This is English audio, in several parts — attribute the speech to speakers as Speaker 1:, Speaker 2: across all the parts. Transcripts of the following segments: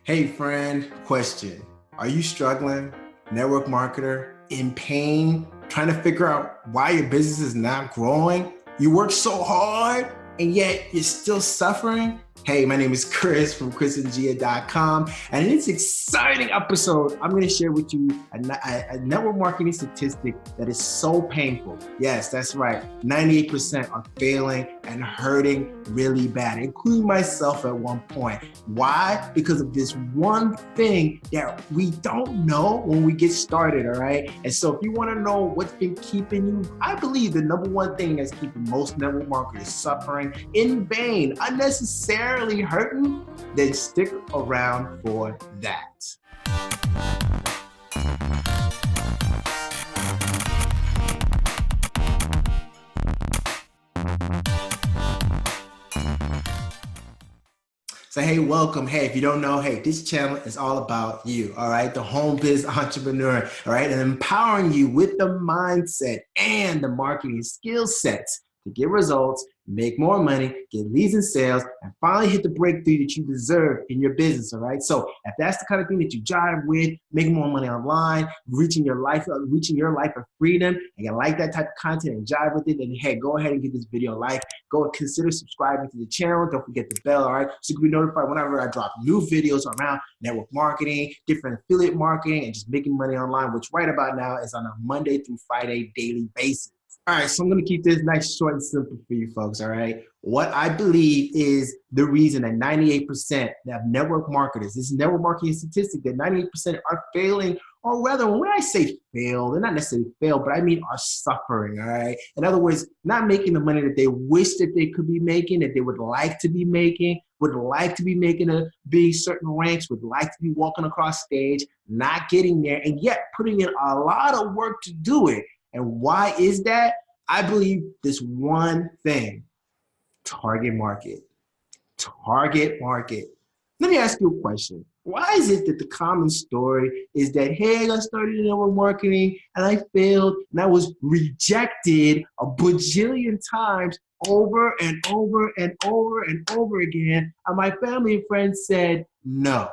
Speaker 1: Hey friend, question. Are you struggling, network marketer, in pain, trying to figure out why your business is not growing? You work so hard and yet you're still suffering? Hey, my name is Chris from chrisandnjigha.com, and in this exciting episode, I'm going to share with you a network marketing statistic that is so painful. Yes, that's right. 98% are failing and hurting really bad, including myself at one point. Why? Because of this one thing that we don't know when we get started, all right? And so if you want to know what's been keeping you, I believe the number one thing that's keeping most network marketers suffering in vain, unnecessarily hurting, then stick around for that. So, hey, welcome. Hey, if you don't know, hey, this channel is all about you, all right? The home biz entrepreneur, all right? And empowering you with the mindset and the marketing skill sets to get results, make more money, get leads and sales, and finally hit the breakthrough that you deserve in your business, all right? So if that's the kind of thing that you jive with, making more money online, reaching your life of freedom, and you like that type of content and jive with it, then hey, go ahead and give this video a like. Go consider subscribing to the channel. Don't forget the bell, all right? So you can be notified whenever I drop new videos around network marketing, different affiliate marketing, and just making money online, which right about now is on a Monday through Friday daily basis. All right, so I'm going to keep this nice, short, and simple for you folks, all right? What I believe is the reason that 98% of network marketers, this is network marketing statistic, that 98% are failing, or rather, when I say fail, they're not necessarily fail, but I mean are suffering, all right? In other words, not making the money that they wish that they could be making, that they would like to be making, be certain ranks, would like to be walking across stage, not getting there, and yet putting in a lot of work to do it. And why is that? I believe this one thing: target market. Target market. Let me ask you a question. Why is it that the common story is that, hey, I started in network marketing and I failed and I was rejected a bajillion times over and over and over and over again, and my family and friends said no?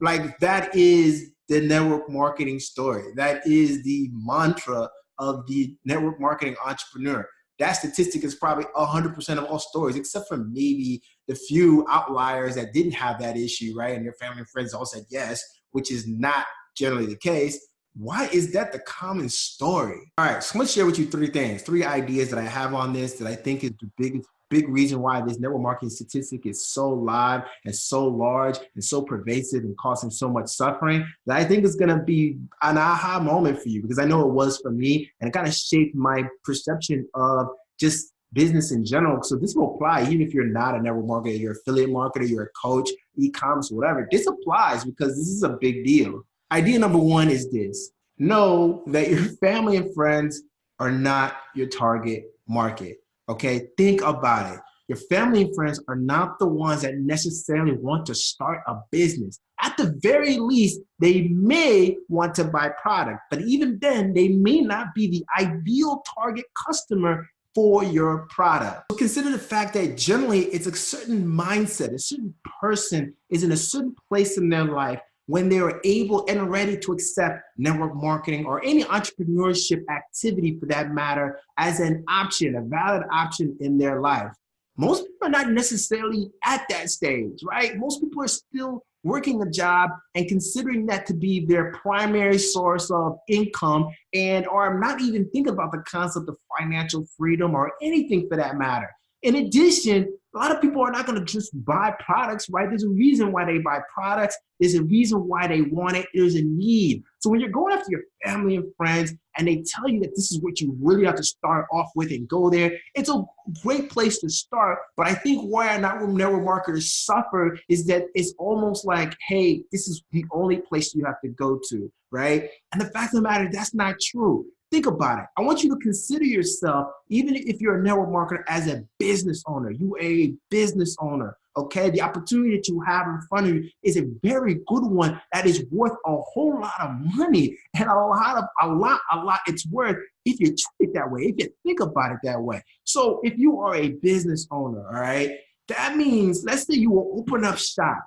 Speaker 1: Like, that is the network marketing story. That is the mantra of the network marketing entrepreneur. That statistic is probably 100% of all stories, except for maybe the few outliers that didn't have that issue, right? And their family and friends all said yes, which is not generally the case. Why is that the common story? All right, so I'm gonna share with you three ideas that I have on this that I think is the big reason why this network marketing statistic is so live and so large and so pervasive and causing so much suffering, that I think is going to be an aha moment for you, because I know it was for me, and it kind of shaped my perception of just business in general. So this will apply even if you're not a network marketer, you're an affiliate marketer, you're a coach, e-commerce, whatever. This applies because this is a big deal. Idea number one is this: know that your family and friends are not your target market. Okay, think about it. Your family and friends are not the ones that necessarily want to start a business. At the very least, they may want to buy product, but even then, they may not be the ideal target customer for your product. So consider the fact that generally it's a certain mindset, a certain person is in a certain place in their life when they are able and ready to accept network marketing or any entrepreneurship activity for that matter as an option, a valid option in their life. Most people are not necessarily at that stage, right? Most people are still working a job and considering that to be their primary source of income, and or not even thinking about the concept of financial freedom or anything for that matter. In addition, a lot of people are not going to just buy products, right? There's a reason why they buy products. There's a reason why they want it. There's a need. So when you're going after your family and friends and they tell you that this is what you really have to start off with and go there, it's a great place to start. But I think why network marketers suffer is that it's almost like, hey, this is the only place you have to go to, right? And the fact of the matter, that's not true. Think about it. I want you to consider yourself, even if you're a network marketer, as a business owner. You are a business owner, okay? The opportunity that you have in front of you is a very good one that is worth a whole lot of money, and a lot it's worth if you treat it that way, if you think about it that way. So if you are a business owner, all right, that means, let's say you will open up shop.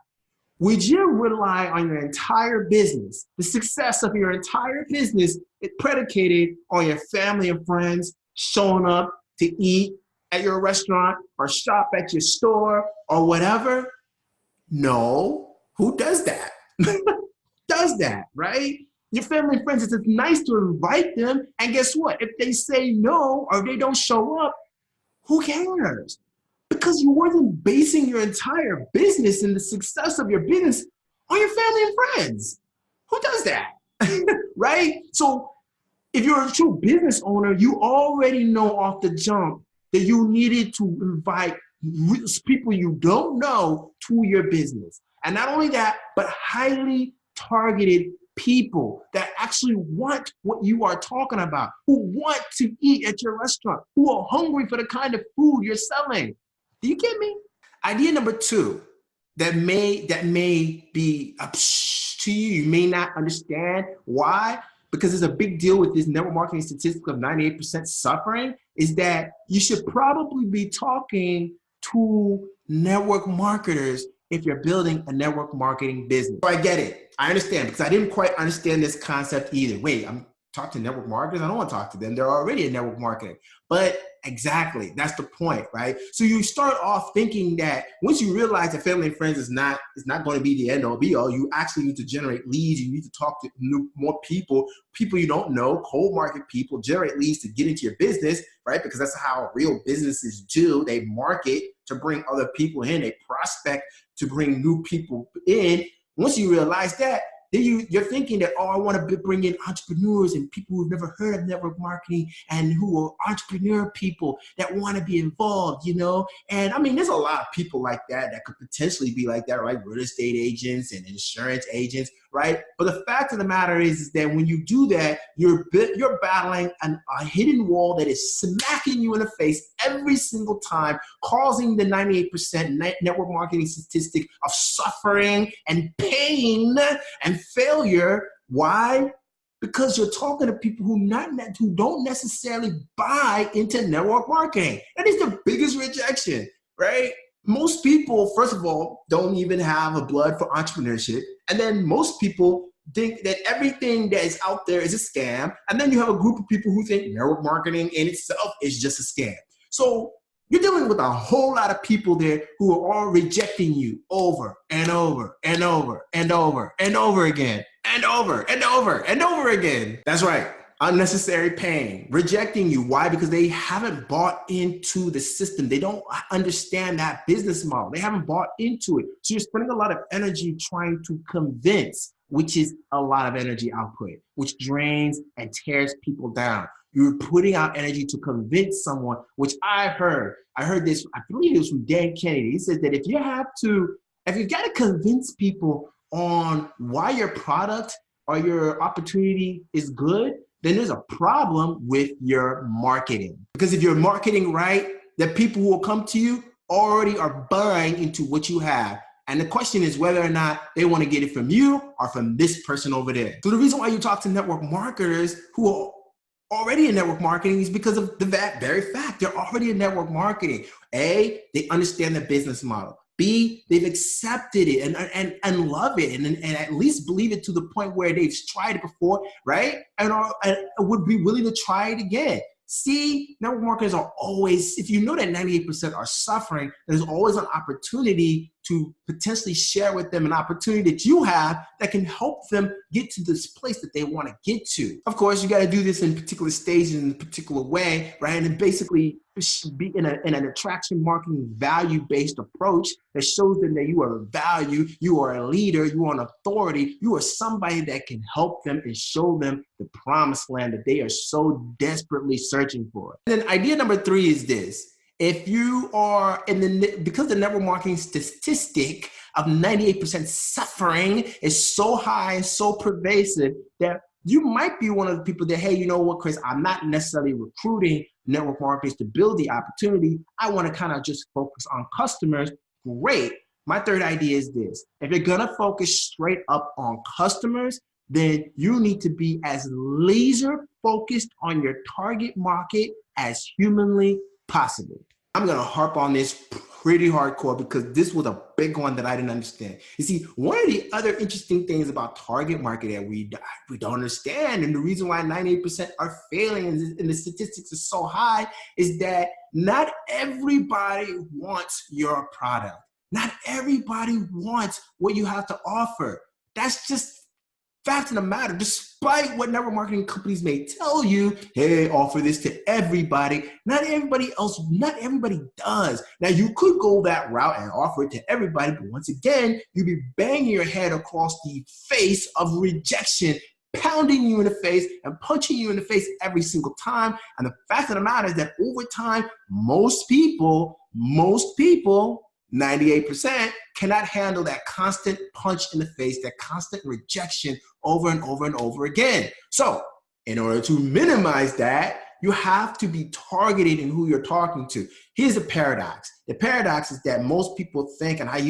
Speaker 1: Would you rely on your entire business, the success of your entire business, is predicated on your family and friends showing up to eat at your restaurant or shop at your store or whatever? No. Who does that? Does that, right? Your family and friends, it's nice to invite them. And guess what? If they say no or they don't show up, who cares? Because you wasn't basing your entire business and the success of your business on your family and friends. Who does that? Right? So if you're a true business owner, you already know off the jump that you needed to invite people you don't know to your business. And not only that, but highly targeted people that actually want what you are talking about, who want to eat at your restaurant, who are hungry for the kind of food you're selling. Do you get me? Idea number 2 that may be to you, you may not understand why, because there's a big deal with this network marketing statistic of 98% suffering, is that you should probably be talking to network marketers if you're building a network marketing business. So I get it. I understand, because I didn't quite understand this concept either. Wait, I'm talking to network marketers? I don't want to talk to them. They're already in network marketing. But exactly, that's the point, right? So you start off thinking that once you realize that family and friends is not going to be the end all be all, you actually need to generate leads. You need to talk to more people you don't know, cold market people, generate leads to get into your business, right? Because that's how real businesses do. They market to bring other people in. They prospect to bring new people in. Once you realize that, then you're thinking that, oh, I want to bring in entrepreneurs and people who've never heard of network marketing and who are entrepreneur people that want to be involved, And I mean, there's a lot of people like that could potentially be like that, right? Real estate agents and insurance agents, right? But the fact of the matter is that when you do that, you're battling a hidden wall that is smacking you in the face every single time, causing the 98% network marketing statistic of suffering and pain and failure. Why? Because you're talking to people who don't necessarily buy into network marketing. That is the biggest rejection, right? Most people, first of all, don't even have a blood for entrepreneurship. And then most people think that everything that is out there is a scam. And then you have a group of people who think network marketing in itself is just a scam. So you're dealing with a whole lot of people there who are all rejecting you over and over and over and over and over again and over and over and over again. That's right. Unnecessary pain, rejecting you. Why? Because they haven't bought into the system. They don't understand that business model. They haven't bought into it. So you're spending a lot of energy trying to convince, which is a lot of energy output, which drains and tears people down. You're putting out energy to convince someone, which I heard this, I believe it was from Dan Kennedy. He said that if you got to convince people on why your product or your opportunity is good, then there's a problem with your marketing. Because if you're marketing right, the people who will come to you already are buying into what you have. And the question is whether or not they want to get it from you or from this person over there. So the reason why you talk to network marketers who are already in network marketing is because of the very fact they're already in network marketing. A, they understand the business model. B, they've accepted it and love it and at least believe it to the point where they've tried it before, right? And would be willing to try it again. C, network marketers are always, if you know that 98% are suffering, there's always an opportunity to potentially share with them an opportunity that you have that can help them get to this place that they want to get to. Of course, you got to do this in particular stages in a particular way, right? And basically be in an attraction marketing value-based approach that shows them that you are a value, you are a leader, you are an authority, you are somebody that can help them and show them the promised land that they are so desperately searching for. And then idea number 3 is this. If you are because the network marketing statistic of 98% suffering is so high and so pervasive that you might be one of the people that, hey, you know what, Chris, I'm not necessarily recruiting network marketers to build the opportunity. I want to kind of just focus on customers. Great. My third idea is this. If you're going to focus straight up on customers, then you need to be as laser focused on your target market as humanly possible. I'm going to harp on this pretty hardcore because this was a big one that I didn't understand. You see, one of the other interesting things about target market that we don't understand, and the reason why 98% are failing and the statistics are so high, is that not everybody wants your product. Not everybody wants what you have to offer. That's just fact of the matter. Despite what network marketing companies may tell you, hey, offer this to everybody, not everybody does. Now, you could go that route and offer it to everybody, but once again, you'd be banging your head across the face of rejection, pounding you in the face and punching you in the face every single time. And the fact of the matter is that over time, most people, 98%, cannot handle that constant punch in the face, that constant rejection over and over and over again. So in order to minimize that, you have to be targeted in who you're talking to. Here's the paradox. The paradox is that most people think, and I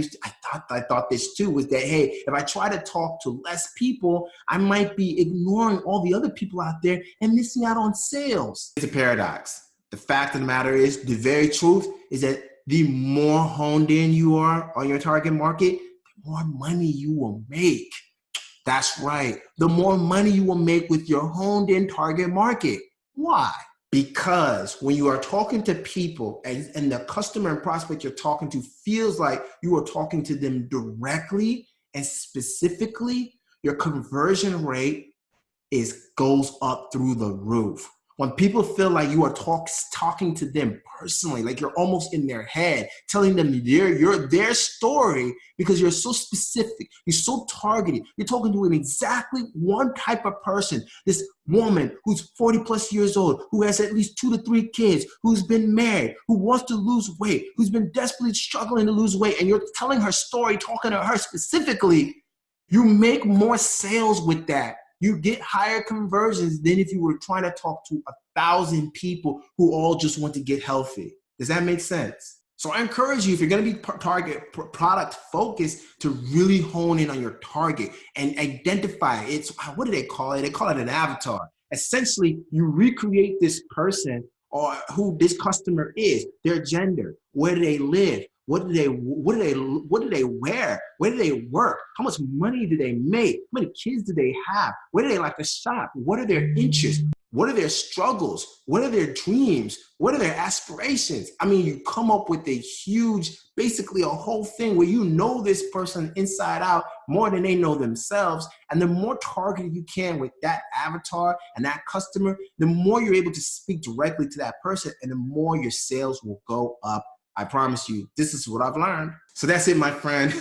Speaker 1: thought this too, was that, hey, if I try to talk to less people, I might be ignoring all the other people out there and missing out on sales. It's a paradox. The fact of the matter is, the very truth is that the more honed in you are on your target market, the more money you will make. That's right. The more money you will make with your honed in target market. Why? Because when you are talking to people and the customer and prospect you're talking to feels like you are talking to them directly and specifically, your conversion rate goes up through the roof. When people feel like you are talking to them personally, like you're almost in their head, telling them their story because you're so specific, you're so targeted, you're talking to exactly one type of person, this woman who's 40 plus years old, who has at least 2 to 3 kids, who's been married, who wants to lose weight, who's been desperately struggling to lose weight, and you're telling her story, talking to her specifically, you make more sales with that. You get higher conversions than if you were trying to talk to 1,000 people who all just want to get healthy. Does that make sense? So I encourage you, if you're going to be product focused, to really hone in on your target and identify it. What do they call it? They call it an avatar. Essentially, you recreate this person or who this customer is, their gender, where do they live, what do they wear? Where do they work? How much money do they make? How many kids do they have? Where do they like to shop? What are their interests? What are their struggles? What are their dreams? What are their aspirations? I mean, you come up with a huge, basically a whole thing where you know this person inside out more than they know themselves. And the more targeted you can with that avatar and that customer, the more you're able to speak directly to that person and the more your sales will go up. I promise you, this is what I've learned. So that's it, my friend.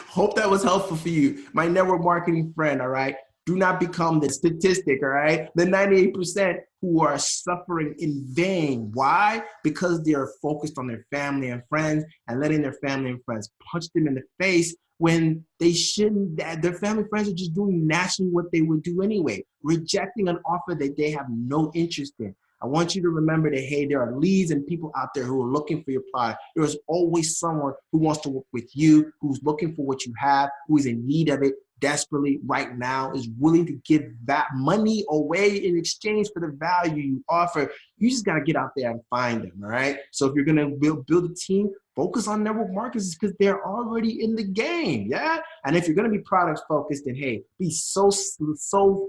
Speaker 1: Hope that was helpful for you. My network marketing friend, all right? Do not become the statistic, all right? The 98% who are suffering in vain. Why? Because they are focused on their family and friends and letting their family and friends punch them in the face when they shouldn't. Their family and friends are just doing naturally what they would do anyway, rejecting an offer that they have no interest in. I want you to remember that, hey, there are leads and people out there who are looking for your product. There's always someone who wants to work with you, who's looking for what you have, who is in need of it desperately right now, is willing to give that money away in exchange for the value you offer. You just got to get out there and find them, all right? So if you're going to build a team, focus on network marketers because they're already in the game, yeah? And if you're going to be product focused, then hey, be so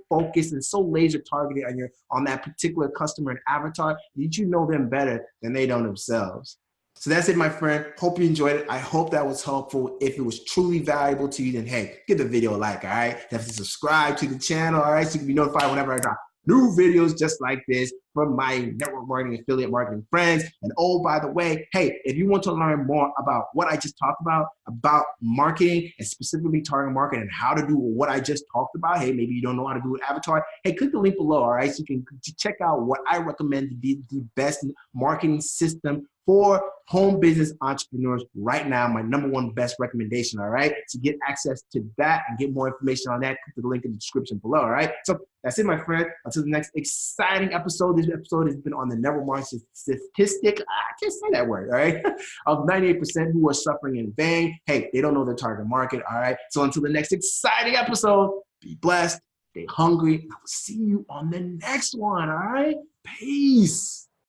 Speaker 1: focused and so laser targeted on that particular customer and avatar that you know them better than they know themselves. So that's it, my friend. Hope you enjoyed it. I hope that was helpful. If it was truly valuable to you, then hey, give the video a like, all right? Definitely subscribe to the channel, all right? So you can be notified whenever I drop new videos just like this from my network marketing, affiliate marketing friends. And oh, by the way, hey, if you want to learn more about what I just talked about marketing and specifically target marketing and how to do what I just talked about, hey, maybe you don't know how to do an avatar, hey, click the link below, all right? So you can check out what I recommend to be the best marketing system for home business entrepreneurs right now, my #1 best recommendation, all right? To get access to that and get more information on that, click the link in the description below, all right? So that's it, my friend. Until the next exciting episode. This episode has been on the network marketing statistic, I can't say that word, all right? Of 98% who are suffering in vain. Hey, they don't know their target market, all right? So until the next exciting episode, be blessed, stay hungry. I will see you on the next one, all right? Peace.